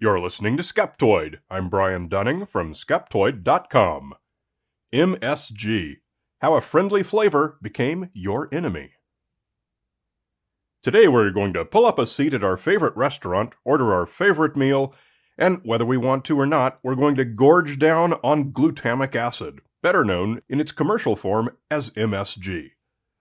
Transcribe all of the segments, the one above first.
You're listening to Skeptoid. I'm Brian Dunning from Skeptoid.com. MSG, how a friendly flavor became your enemy. Today we're going to pull up a seat at our favorite restaurant, order our favorite meal, and whether we want to or not, we're going to gorge down on glutamic acid, better known in its commercial form as MSG.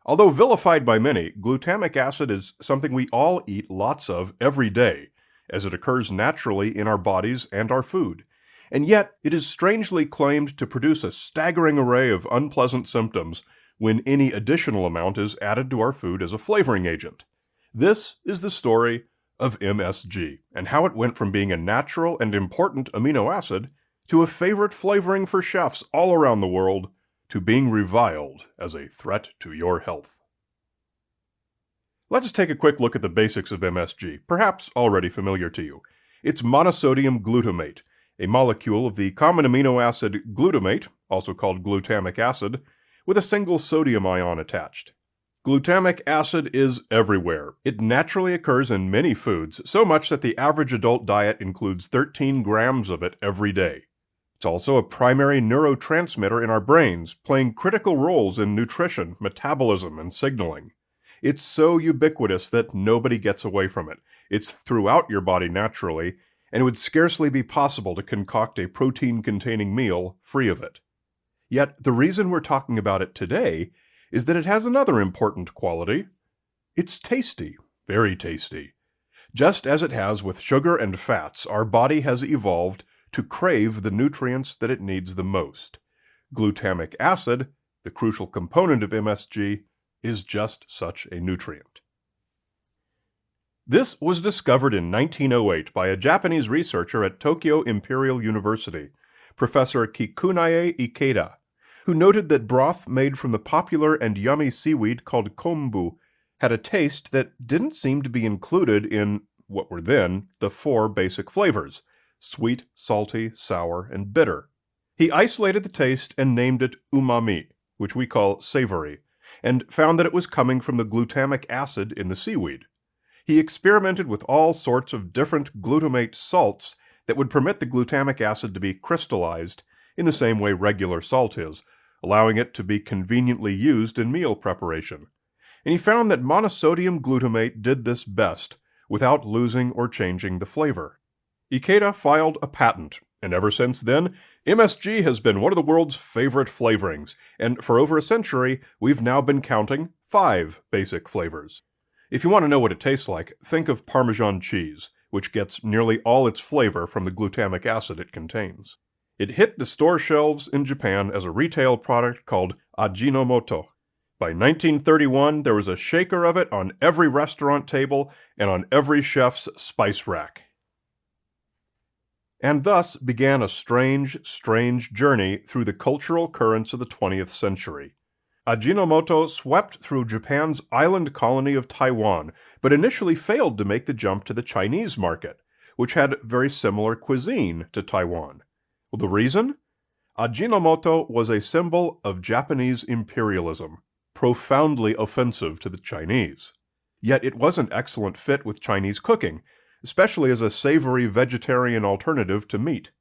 Although vilified by many, glutamic acid is something we all eat lots of every day, as it occurs naturally in our bodies and our food. And yet, it is strangely claimed to produce a staggering array of unpleasant symptoms when any additional amount is added to our food as a flavoring agent. This is the story of MSG, and how it went from being a natural and important amino acid to a favorite flavoring for chefs all around the world to being reviled as a threat to your health. Let's take a quick look at the basics of MSG, perhaps already familiar to you. It's monosodium glutamate, a molecule of the common amino acid glutamate, also called glutamic acid, with a single sodium ion attached. Glutamic acid is everywhere. It naturally occurs in many foods, so much that the average adult diet includes 13 grams of it every day. It's also a primary neurotransmitter in our brains, playing critical roles in nutrition, metabolism, and signaling. It's so ubiquitous that nobody gets away from it. It's throughout your body naturally, and it would scarcely be possible to concoct a protein-containing meal free of it. Yet, the reason we're talking about it today is that it has another important quality. It's tasty, very tasty. Just as it has with sugar and fats, our body has evolved to crave the nutrients that it needs the most. Glutamic acid, the crucial component of MSG, is just such a nutrient. This was discovered in 1908 by a Japanese researcher at Tokyo Imperial University, Professor Kikunae Ikeda, who noted that broth made from the popular and yummy seaweed called kombu had a taste that didn't seem to be included in what were then the 4 basic flavors: sweet, salty, sour, and bitter. He isolated the taste and named it umami, which we call savory, and found that it was coming from the glutamic acid in the seaweed. He experimented with all sorts of different glutamate salts that would permit the glutamic acid to be crystallized in the same way regular salt is, allowing it to be conveniently used in meal preparation. And he found that monosodium glutamate did this best, without losing or changing the flavor. Ikeda filed a patent, and ever since then, MSG has been one of the world's favorite flavorings, and for over a century, we've now been counting 5 basic flavors. If you want to know what it tastes like, think of Parmesan cheese, which gets nearly all its flavor from the glutamic acid it contains. It hit the store shelves in Japan as a retail product called Ajinomoto. By 1931, there was a shaker of it on every restaurant table and on every chef's spice rack. And thus began a strange journey through the cultural currents of the 20th century. Ajinomoto swept through Japan's island colony of Taiwan, but initially failed to make the jump to the Chinese market, which had very similar cuisine to Taiwan. Well, the reason? Ajinomoto was a symbol of Japanese imperialism, profoundly offensive to the Chinese. Yet it was an excellent fit with Chinese cooking, especially as a savory vegetarian alternative to meat.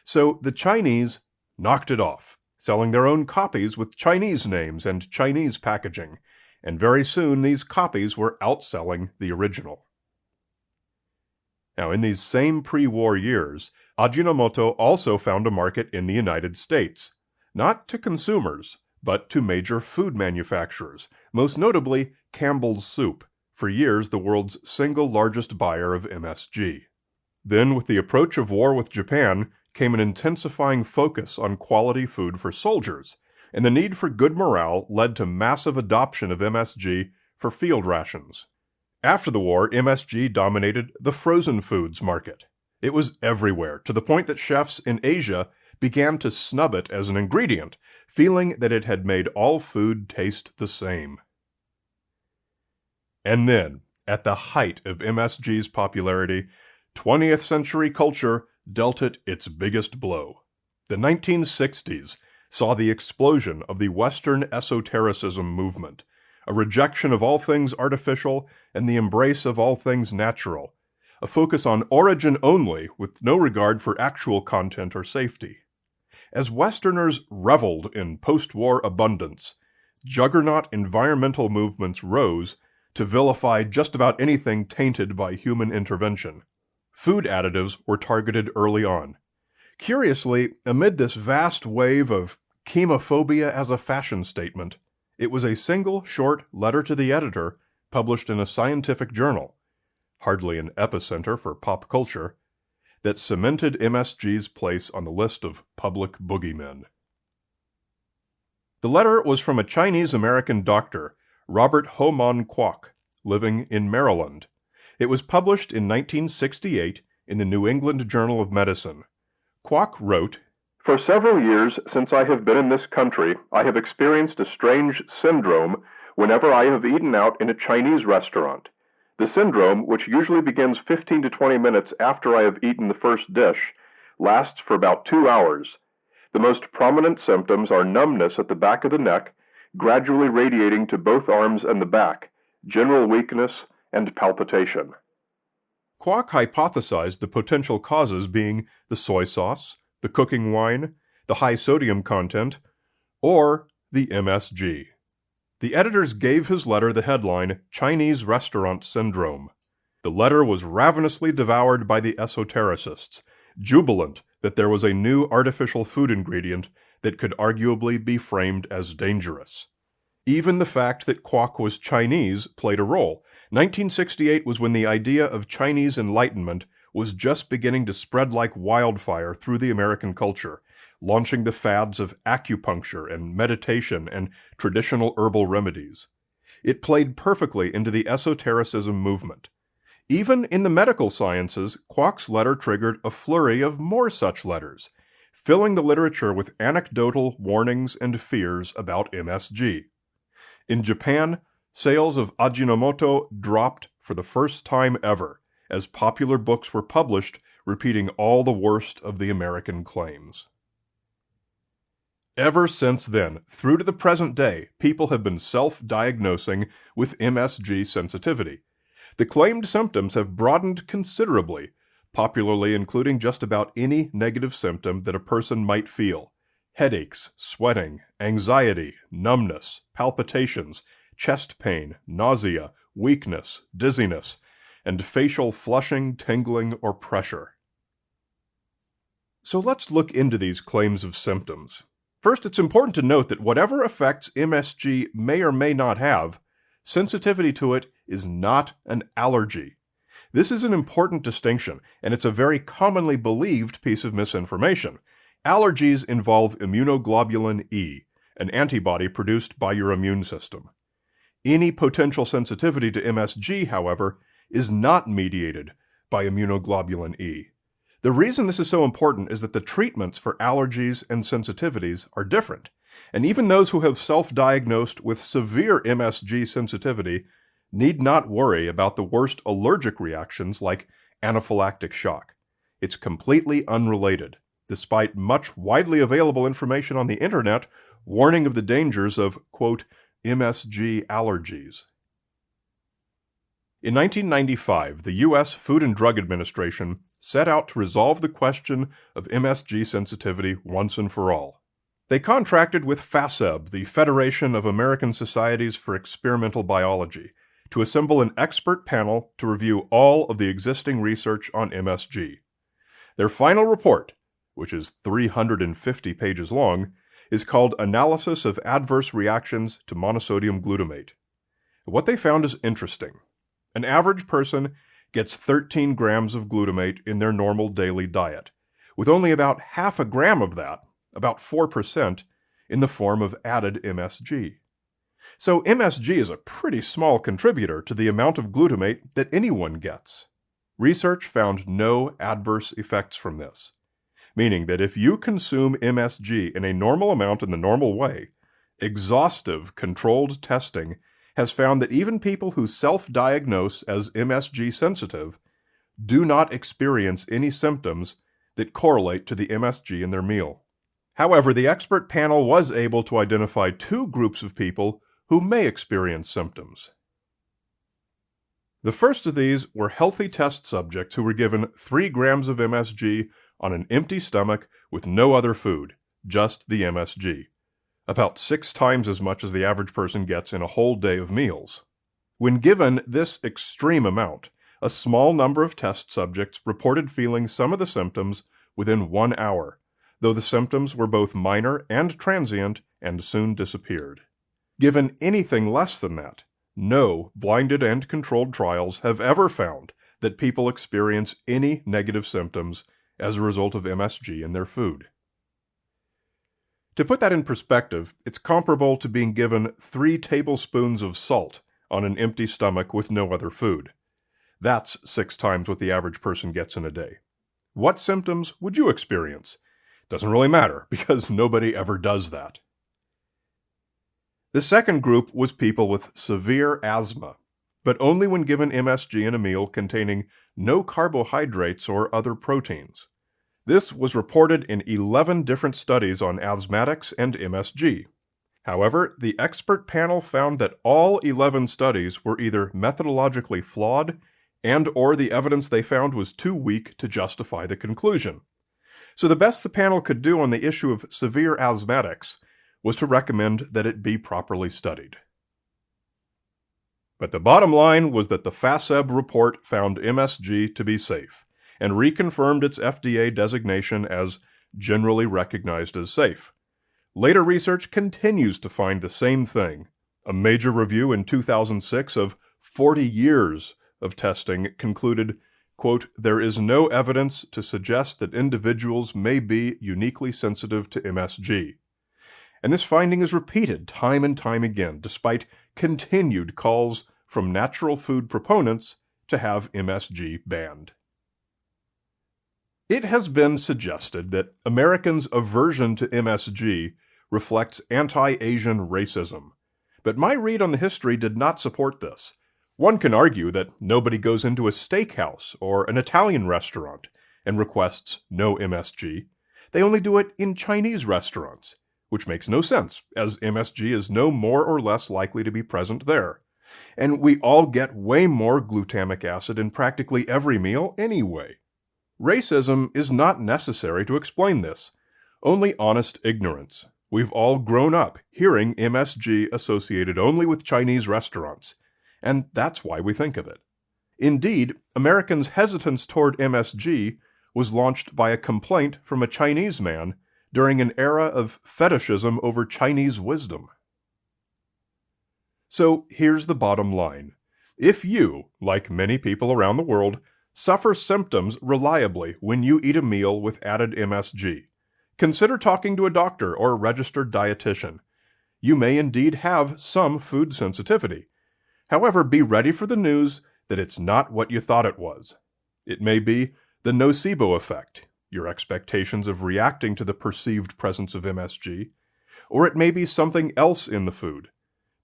So the Chinese knocked it off, selling their own copies with Chinese names and Chinese packaging, and very soon these copies were outselling the original. Now, in these same pre-war years, Ajinomoto also found a market in the United States, not to consumers, but to major food manufacturers, most notably Campbell's Soup, for years the world's single largest buyer of MSG. Then, with the approach of war with Japan, came an intensifying focus on quality food for soldiers, and the need for good morale led to massive adoption of MSG for field rations. After the war, MSG dominated the frozen foods market. It was everywhere, to the point that chefs in Asia began to snub it as an ingredient, feeling that it had made all food taste the same. And then, at the height of MSG's popularity, 20th century culture dealt it its biggest blow. The 1960s saw the explosion of the Western esotericism movement, a rejection of all things artificial and the embrace of all things natural, a focus on origin only with no regard for actual content or safety. As Westerners reveled in post-war abundance, juggernaut environmental movements rose to vilify just about anything tainted by human intervention. Food additives were targeted early on. Curiously, amid this vast wave of chemophobia as a fashion statement, it was a single short letter to the editor published in a scientific journal, hardly an epicenter for pop culture, that cemented MSG's place on the list of public boogeymen. The letter was from a Chinese-American doctor, Robert Ho-Man Kwok, living in Maryland. It was published in 1968 in the New England Journal of Medicine. Kwok wrote, "For several years since I have been in this country, I have experienced a strange syndrome whenever I have eaten out in a Chinese restaurant. The syndrome, which usually begins 15 to 20 minutes after I have eaten the first dish, lasts for about 2 hours. The most prominent symptoms are numbness at the back of the neck, gradually radiating to both arms and the back, general weakness, and palpitation." Kwok hypothesized the potential causes being the soy sauce, the cooking wine, the high sodium content, or the MSG. The editors gave his letter the headline, "Chinese Restaurant Syndrome." The letter was ravenously devoured by the esotericists, jubilant that there was a new artificial food ingredient that could arguably be framed as dangerous. Even the fact that Kwok was Chinese played a role. 1968 was when the idea of Chinese Enlightenment was just beginning to spread like wildfire through the American culture, launching the fads of acupuncture and meditation and traditional herbal remedies. It played perfectly into the esotericism movement. Even in the medical sciences, Kwok's letter triggered a flurry of more such letters, filling the literature with anecdotal warnings and fears about MSG. In Japan, sales of Ajinomoto dropped for the first time ever, as popular books were published repeating all the worst of the American claims. Ever since then, through to the present day, people have been self-diagnosing with MSG sensitivity. The claimed symptoms have broadened considerably, popularly including just about any negative symptom that a person might feel: headaches, sweating, anxiety, numbness, palpitations, chest pain, nausea, weakness, dizziness, and facial flushing, tingling, or pressure. So let's look into these claims of symptoms. First, it's important to note that whatever effects MSG may or may not have, sensitivity to it is not an allergy. This is an important distinction, and it's a very commonly believed piece of misinformation. Allergies involve immunoglobulin E, an antibody produced by your immune system. Any potential sensitivity to MSG, however, is not mediated by immunoglobulin E. The reason this is so important is that the treatments for allergies and sensitivities are different, and even those who have self-diagnosed with severe MSG sensitivity need not worry about the worst allergic reactions like anaphylactic shock. It's completely unrelated, despite much widely available information on the internet warning of the dangers of, quote, MSG allergies. In 1995, the U.S. Food and Drug Administration set out to resolve the question of MSG sensitivity once and for all. They contracted with FASEB, the Federation of American Societies for Experimental Biology, to assemble an expert panel to review all of the existing research on MSG. Their final report, which is 350 pages long, is called Analysis of Adverse Reactions to Monosodium Glutamate. What they found is interesting. An average person gets 13 grams of glutamate in their normal daily diet, with only about half a gram of that, about 4%, in the form of added MSG. So MSG is a pretty small contributor to the amount of glutamate that anyone gets. Research found no adverse effects from this, meaning that if you consume MSG in a normal amount in the normal way, exhaustive controlled testing has found that even people who self-diagnose as MSG sensitive do not experience any symptoms that correlate to the MSG in their meal. However, the expert panel was able to identify 2 groups of people who may experience symptoms. The first of these were healthy test subjects who were given 3 grams of MSG on an empty stomach with no other food, just the MSG, about 6 times as much as the average person gets in a whole day of meals. When given this extreme amount, a small number of test subjects reported feeling some of the symptoms within 1 hour, though the symptoms were both minor and transient and soon disappeared. Given anything less than that, no blinded and controlled trials have ever found that people experience any negative symptoms as a result of MSG in their food. To put that in perspective, it's comparable to being given 3 tablespoons of salt on an empty stomach with no other food. That's 6 times what the average person gets in a day. What symptoms would you experience? Doesn't really matter, because nobody ever does that. The second group was people with severe asthma, but only when given MSG in a meal containing no carbohydrates or other proteins. This was reported in 11 different studies on asthmatics and MSG. However, the expert panel found that all 11 studies were either methodologically flawed and/or the evidence they found was too weak to justify the conclusion. So the best the panel could do on the issue of severe asthmatics was to recommend that it be properly studied. But the bottom line was that the FASEB report found MSG to be safe and reconfirmed its FDA designation as generally recognized as safe. Later research continues to find the same thing. A major review in 2006 of 40 years of testing concluded, quote, "There is no evidence to suggest that individuals may be uniquely sensitive to MSG." And this finding is repeated time and time again, despite continued calls from natural food proponents to have MSG banned. It has been suggested that Americans' aversion to MSG reflects anti-Asian racism, but my read on the history did not support this. One can argue that nobody goes into a steakhouse or an Italian restaurant and requests no MSG. They only do it in Chinese restaurants, which makes no sense, as MSG is no more or less likely to be present there. And we all get way more glutamic acid in practically every meal anyway. Racism is not necessary to explain this, only honest ignorance. We've all grown up hearing MSG associated only with Chinese restaurants, and that's why we think of it. Indeed, Americans' hesitance toward MSG was launched by a complaint from a Chinese man during an era of fetishism over Chinese wisdom. So here's the bottom line. If you, like many people around the world, suffer symptoms reliably when you eat a meal with added MSG, consider talking to a doctor or a registered dietitian. You may indeed have some food sensitivity. However, be ready for the news that it's not what you thought it was. It may be the nocebo effect, your expectations of reacting to the perceived presence of MSG, or it may be something else in the food,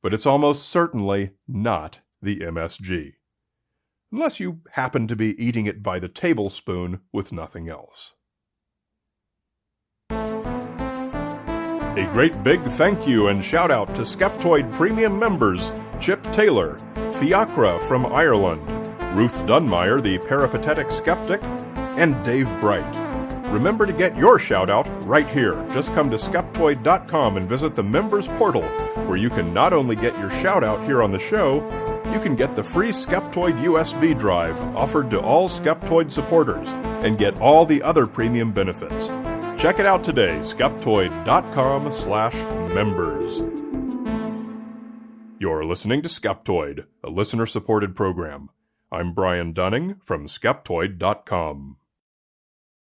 but it's almost certainly not the MSG. Unless you happen to be eating it by the tablespoon with nothing else. A great big thank you and shout out to Skeptoid Premium members Chip Taylor, Fiacra from Ireland, Ruth Dunmeyer, the peripatetic skeptic, and Dave Bright. Remember to get your shout out right here. Just come to Skeptoid.com and visit the members portal, where you can not only get your shout out here on the show, you can get the free Skeptoid USB drive offered to all Skeptoid supporters and get all the other premium benefits. Check it out today, skeptoid.com/members. You're listening to Skeptoid, a listener-supported program. I'm Brian Dunning from Skeptoid.com.